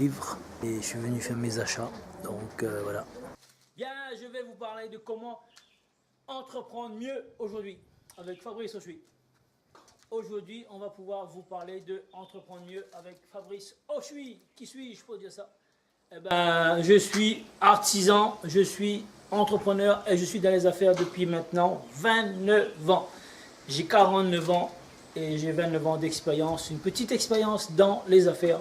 livre et je suis venu faire mes achats. Donc voilà. Bien, je vais vous parler de comment entreprendre mieux aujourd'hui avec Fabrice Oshui. Aujourd'hui, on va pouvoir vous parler de entreprendre mieux avec Fabrice Oshui. Qui suis-je pour dire ça? Eh ben, je suis artisan, je suis entrepreneur et je suis dans les affaires depuis maintenant 29 ans. J'ai 49 ans et j'ai 29 ans d'expérience, une petite expérience dans les affaires.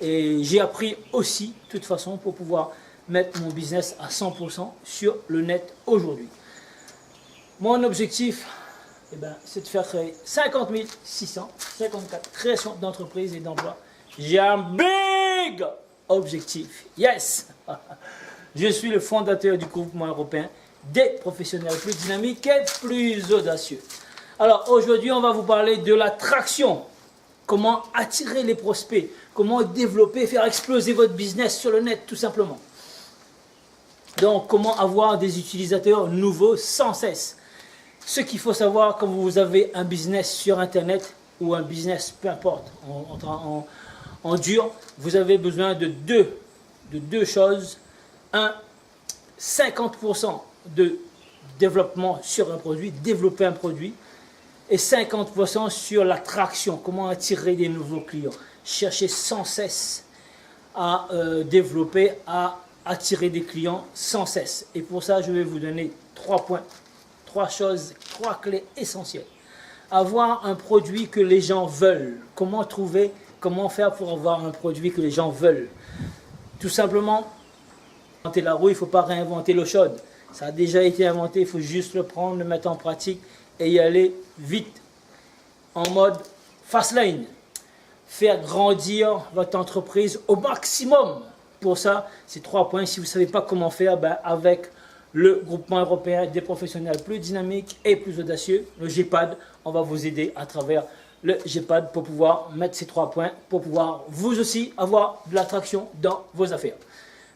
Et j'ai appris aussi, de toute façon, pour pouvoir mettre mon business à 100% sur le net aujourd'hui. Mon objectif, eh ben, c'est de faire créer 50 654 créations d'entreprises et d'emplois. J'ai un big objectif. Yes! Je suis le fondateur du groupement européen des professionnels plus dynamiques et plus audacieux. Alors aujourd'hui, on va vous parler de l'attraction. Comment attirer les prospects, comment développer, faire exploser votre business sur le net tout simplement. Donc comment avoir des utilisateurs nouveaux sans cesse. Ce qu'il faut savoir quand vous avez un business sur internet ou un business peu importe en dur, vous avez besoin de deux choses. 50% de développement sur un produit, développer un produit, et 50% sur l'attraction, comment attirer des nouveaux clients. Chercher sans cesse à développer, à attirer des clients sans cesse. Et pour ça, je vais vous donner 3 points, 3 choses, 3 clés essentielles. Avoir un produit que les gens veulent. Comment trouver, comment faire pour avoir un produit que les gens veulent. Tout simplement, inventer la roue, il ne faut pas réinventer l'eau chaude. Ça a déjà été inventé, il faut juste le prendre, le mettre en pratique et y aller vite, en mode fast lane. Faire grandir votre entreprise au maximum. Pour ça, ces 3 points, si vous ne savez pas comment faire, ben avec le groupement européen des professionnels plus dynamiques et plus audacieux, le GEPAD, on va vous aider à travers le GEPAD pour pouvoir mettre ces 3 points, pour pouvoir vous aussi avoir de l'attraction dans vos affaires.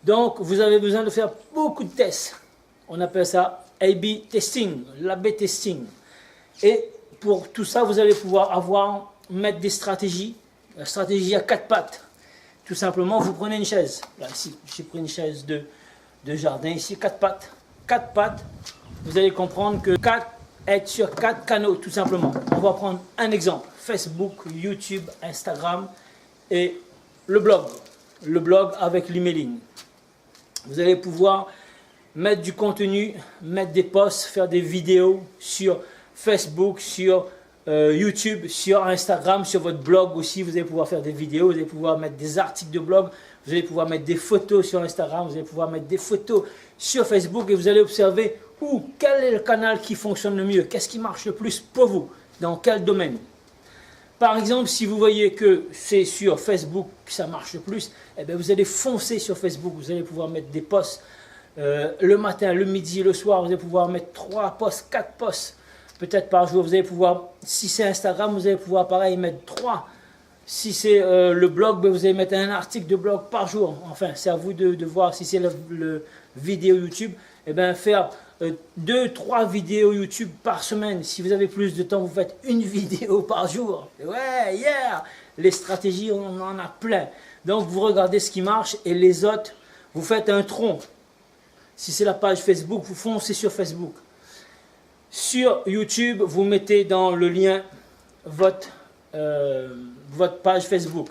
Donc, vous avez besoin de faire beaucoup de tests. On appelle ça A/B testing, l'A/B testing. Et pour tout ça, vous allez pouvoir mettre des stratégies. La stratégie à 4 pattes. Tout simplement, vous prenez une chaise. Là, ici, j'ai pris une chaise de jardin. Ici, 4 pattes. 4 pattes. Vous allez comprendre que 4 est sur 4 canaux, tout simplement. On va prendre un exemple. Facebook, YouTube, Instagram et le blog. Le blog avec l'emailing. Vous allez pouvoir mettre du contenu, mettre des posts, faire des vidéos sur Facebook, sur YouTube, sur Instagram, sur votre blog aussi. Vous allez pouvoir faire des vidéos, vous allez pouvoir mettre des articles de blog, vous allez pouvoir mettre des photos sur Instagram, vous allez pouvoir mettre des photos sur Facebook et vous allez observer quel est le canal qui fonctionne le mieux, qu'est-ce qui marche le plus pour vous, dans quel domaine. Par exemple, si vous voyez que c'est sur Facebook que ça marche le plus, eh bien vous allez foncer sur Facebook, vous allez pouvoir mettre des posts le matin, le midi, le soir, vous allez pouvoir mettre 3 posts, 4 posts, peut-être par jour. Vous allez pouvoir, si c'est Instagram, vous allez pouvoir pareil mettre 3. Si c'est le blog, ben, vous allez mettre un article de blog par jour. Enfin, c'est à vous de voir. Si c'est le vidéo YouTube, eh bien faire 2-3 vidéos YouTube par semaine. Si vous avez plus de temps, vous faites une vidéo par jour. Ouais, yeah. Les stratégies, on en a plein. Donc, vous regardez ce qui marche et les autres, vous faites un tronc. Si c'est la page Facebook, vous foncez sur Facebook. Sur YouTube, vous mettez dans le lien votre page Facebook.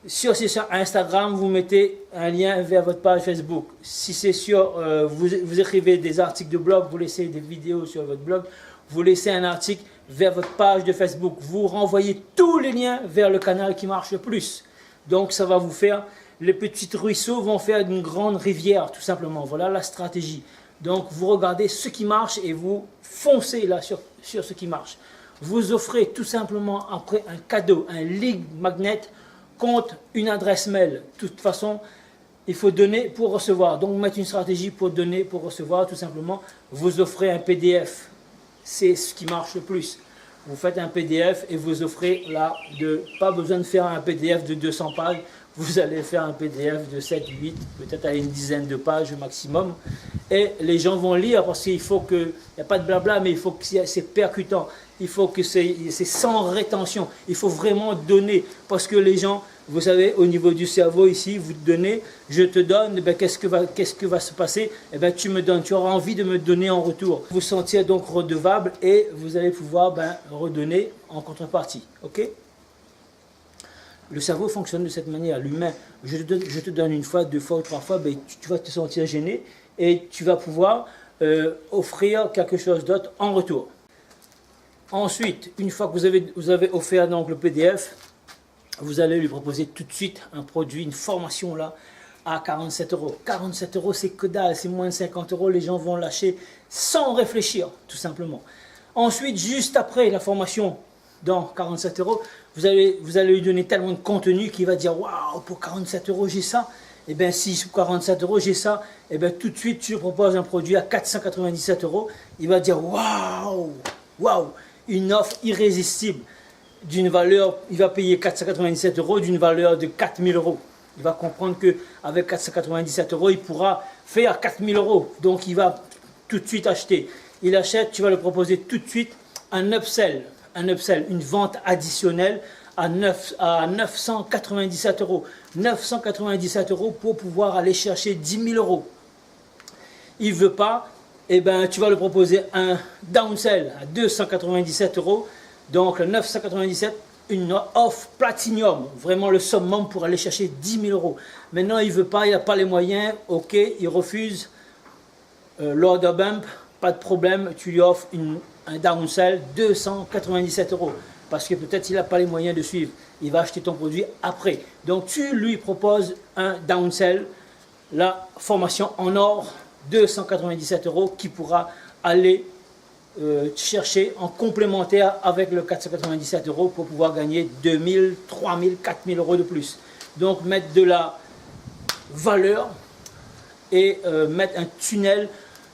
Si c'est sur Instagram, vous mettez un lien vers votre page Facebook. Si c'est sur, vous écrivez des articles de blog, vous laissez des vidéos sur votre blog, vous laissez un article vers votre page de Facebook. Vous renvoyez tous les liens vers le canal qui marche le plus. Donc ça va vous faire, les petits ruisseaux vont faire une grande rivière tout simplement. Voilà la stratégie. Donc vous regardez ce qui marche et vous foncez là sur ce qui marche. Vous offrez tout simplement après un cadeau, un lead magnet contre une adresse mail. De toute façon, il faut donner pour recevoir. Donc mettre une stratégie pour donner, pour recevoir, tout simplement. Vous offrez un PDF. C'est ce qui marche le plus. Vous faites un PDF et vous offrez là, pas besoin de faire un PDF de 200 pages. Vous allez faire un PDF de 7, 8, peut-être à une dizaine de pages au maximum. Et les gens vont lire parce qu'il faut que, il n'y a pas de blabla, mais il faut que c'est percutant. Il faut que c'est sans rétention. Il faut vraiment donner parce que les gens Vous savez, au niveau du cerveau ici, vous donnez, je te donne, ben, qu'est-ce que va se passer? Eh ben, tu me donnes, tu auras envie de me donner en retour. Vous vous sentir donc redevable et vous allez pouvoir redonner en contrepartie. Ok? Le cerveau fonctionne de cette manière. L'humain, je te donne une fois, deux fois ou trois fois, ben, tu vas te sentir gêné et tu vas pouvoir offrir quelque chose d'autre en retour. Ensuite, une fois que vous avez offert donc le PDF, vous allez lui proposer tout de suite un produit, une formation là, à 47 euros. 47 euros, c'est que dalle, c'est moins de 50 euros, les gens vont lâcher sans réfléchir, tout simplement. Ensuite, juste après la formation, dans 47 euros, vous allez lui donner tellement de contenu qu'il va dire, waouh, pour 47 euros, j'ai ça. Et bien, si pour 47 euros, j'ai ça, et bien tout de suite, tu lui proposes un produit à 497 euros, il va dire, waouh, waouh, une offre irrésistible. D'une valeur, il va payer 497 euros d'une valeur de 4000 euros. Il va comprendre qu'avec 497 euros, il pourra faire 4000 euros. Donc, il va tout de suite acheter. Il achète, tu vas le proposer tout de suite un upsell, une vente additionnelle à 997 euros. 997 euros pour pouvoir aller chercher 10 000 euros. Il ne veut pas, eh ben, tu vas le proposer un downsell à 297 euros. Donc, 997, une offre platinum, vraiment le summum pour aller chercher 10 000 euros. Maintenant, il ne veut pas, il n'a pas les moyens, ok, il refuse l'order bump, pas de problème, tu lui offres un downsell 297 euros. Parce que peut-être il n'a pas les moyens de suivre, il va acheter ton produit après. Donc, tu lui proposes un downsell, la formation en or, 297 euros, qui pourra aller chercher en complémentaire avec le 497 euros pour pouvoir gagner 2000, 3000, 4000 euros de plus. Donc mettre de la valeur et mettre un tunnel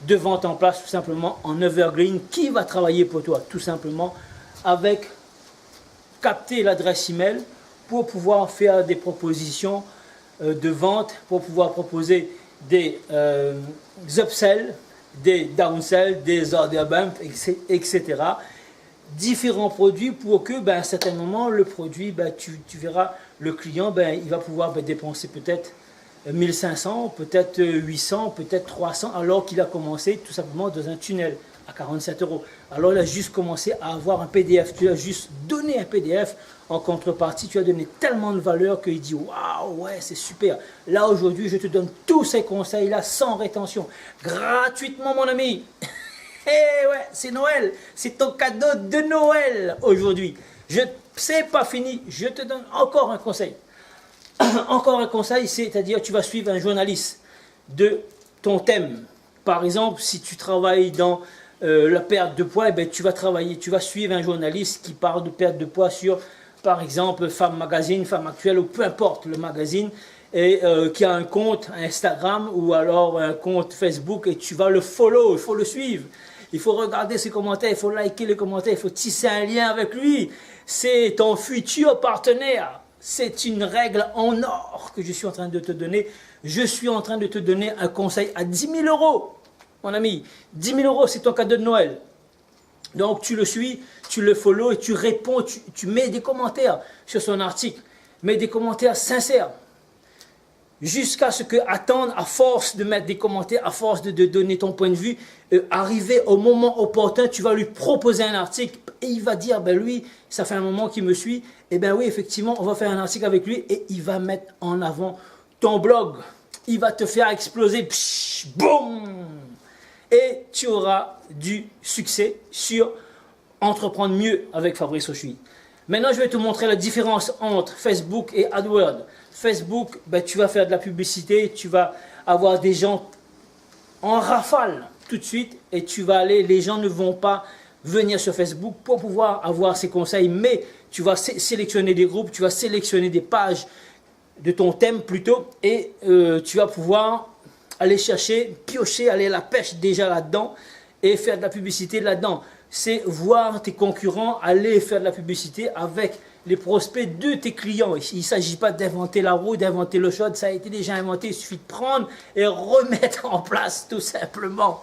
de vente en place tout simplement en evergreen qui va travailler pour toi tout simplement avec capter l'adresse email pour pouvoir faire des propositions de vente, pour pouvoir proposer des upsells, des downsells, des order bumps, etc. Différents produits pour que, à un certain moment, le produit, tu verras, le client, il va pouvoir dépenser peut-être 1500, peut-être 800, peut-être 300, alors qu'il a commencé tout simplement dans un tunnel à 47 euros. Alors il a juste commencé à avoir un PDF, tu as juste donné un PDF, en contrepartie, tu as donné tellement de valeur qu'il dit waouh, ouais, c'est super. Là aujourd'hui, je te donne tous ces conseils-là sans rétention, gratuitement, mon ami. Eh ouais, c'est Noël, c'est ton cadeau de Noël aujourd'hui. C'est pas fini, je te donne encore un conseil. Encore un conseil, c'est-à-dire tu vas suivre un journaliste de ton thème. Par exemple, si tu travailles dans la perte de poids, tu vas suivre un journaliste qui parle de perte de poids sur, par exemple, Femme Magazine, Femme Actuelle, ou peu importe le magazine, et qui a un compte Instagram ou alors un compte Facebook, et tu vas le follow, il faut le suivre. Il faut regarder ses commentaires, il faut liker les commentaires, il faut tisser un lien avec lui. C'est ton futur partenaire. C'est une règle en or que je suis en train de te donner. Je suis en train de te donner un conseil à 10 000 euros, mon ami. 10 000 euros, c'est ton cadeau de Noël. Donc, tu le suis, tu le follow et tu réponds, tu mets des commentaires sur son article. Mets des commentaires sincères. Jusqu'à ce que, attendre, à force de mettre des commentaires, à force de donner ton point de vue, arriver au moment opportun, tu vas lui proposer un article et il va dire, lui, ça fait un moment qu'il me suit, et oui, effectivement, on va faire un article avec lui et il va mettre en avant ton blog. Il va te faire exploser, psh, boum, et tu auras du succès sur Entreprendre mieux avec Fabrice Ochoui. Maintenant, je vais te montrer la différence entre Facebook et AdWords. Facebook, tu vas faire de la publicité, tu vas avoir des gens en rafale tout de suite et les gens ne vont pas venir sur Facebook pour pouvoir avoir ces conseils, mais tu vas sélectionner des groupes, tu vas sélectionner des pages de ton thème plutôt et tu vas pouvoir aller chercher, piocher, aller à la pêche déjà là-dedans et faire de la publicité là-dedans. C'est voir tes concurrents aller faire de la publicité avec les prospects de tes clients. Il ne s'agit pas d'inventer la roue, d'inventer l'eau chaude, ça a été déjà inventé, il suffit de prendre et remettre en place tout simplement.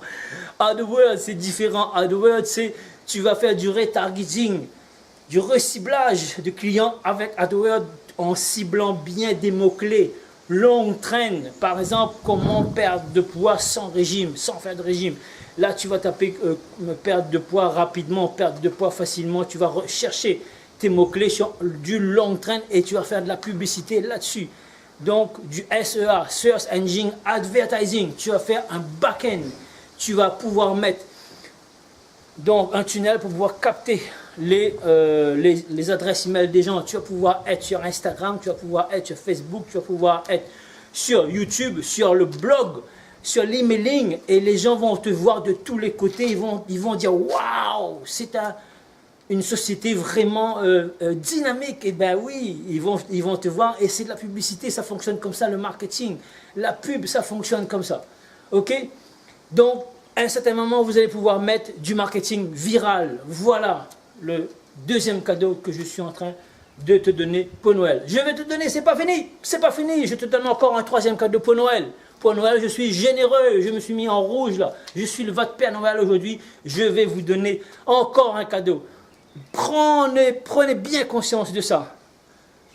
AdWords, c'est différent. AdWords, tu vas faire du retargeting, du reciblage de clients avec AdWords en ciblant bien des mots-clés. Long trend, par exemple, comment perdre de poids sans régime, sans faire de régime. Là, tu vas taper perdre de poids rapidement, perdre de poids facilement. Tu vas rechercher tes mots-clés sur du long trend et tu vas faire de la publicité là-dessus. Donc, du SEA, Search Engine Advertising. Tu vas faire un back-end. Tu vas pouvoir mettre donc un tunnel pour pouvoir capter les adresses email des gens. Tu vas pouvoir être sur Instagram, tu vas pouvoir être sur Facebook, tu vas pouvoir être sur YouTube, sur le blog, sur l'emailing, et les gens vont te voir de tous les côtés. Ils vont dire waouh, c'est une société vraiment dynamique. Et ben oui, ils vont te voir, et c'est de la publicité, ça fonctionne comme ça, le marketing, la pub, ça fonctionne comme ça. Ok? Donc, à un certain moment, vous allez pouvoir mettre du marketing viral. Voilà le deuxième cadeau que je suis en train de te donner pour Noël. Je vais te donner, c'est pas fini, je te donne encore un troisième cadeau pour Noël. Pour Noël, je suis généreux, je me suis mis en rouge là, je suis votre Père Noël aujourd'hui, je vais vous donner encore un cadeau. Prenez bien conscience de ça.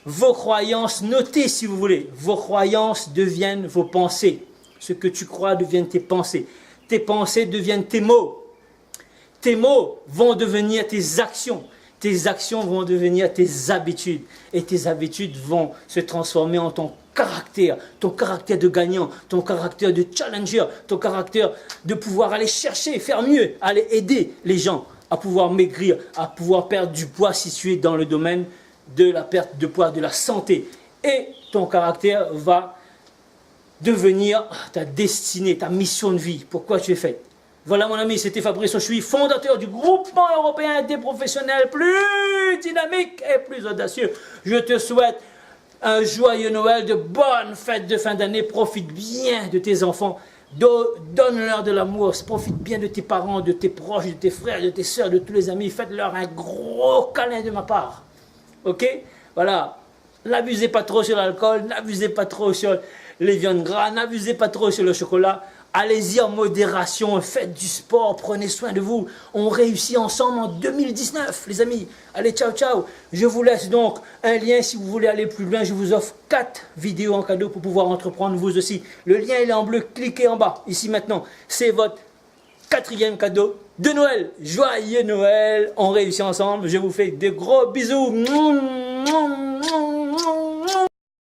Vos croyances, notez si vous voulez, vos croyances deviennent vos pensées. Ce que tu crois deviennent tes pensées. Tes pensées deviennent tes mots. Tes mots vont devenir tes actions. Tes actions vont devenir tes habitudes. Et tes habitudes vont se transformer en ton caractère de gagnant, ton caractère de challenger, ton caractère de pouvoir aller chercher, faire mieux, aller aider les gens à pouvoir maigrir, à pouvoir perdre du poids si tu es dans le domaine de la perte de poids, de la santé. Et ton caractère va devenir ta destinée, ta mission de vie. Pourquoi tu es fait? Voilà mon ami, c'était Fabrice Ochoui, fondateur du groupement européen des professionnels plus dynamiques et plus audacieux. Je te souhaite un joyeux Noël, de bonnes fêtes de fin d'année. Profite bien de tes enfants, donne-leur de l'amour, profite bien de tes parents, de tes proches, de tes frères, de tes soeurs, de tous les amis. Faites-leur un gros câlin de ma part. Ok? Voilà. N'abusez pas trop sur l'alcool, n'abusez pas trop sur les viandes gras, n'abusez pas trop sur le chocolat. Allez-y en modération, faites du sport, prenez soin de vous. On réussit ensemble en 2019, les amis. Allez, ciao, ciao. Je vous laisse donc un lien si vous voulez aller plus loin. Je vous offre 4 vidéos en cadeau pour pouvoir entreprendre vous aussi. Le lien, il est en bleu. Cliquez en bas, ici maintenant. C'est votre 4e cadeau de Noël. Joyeux Noël. On réussit ensemble. Je vous fais de gros bisous.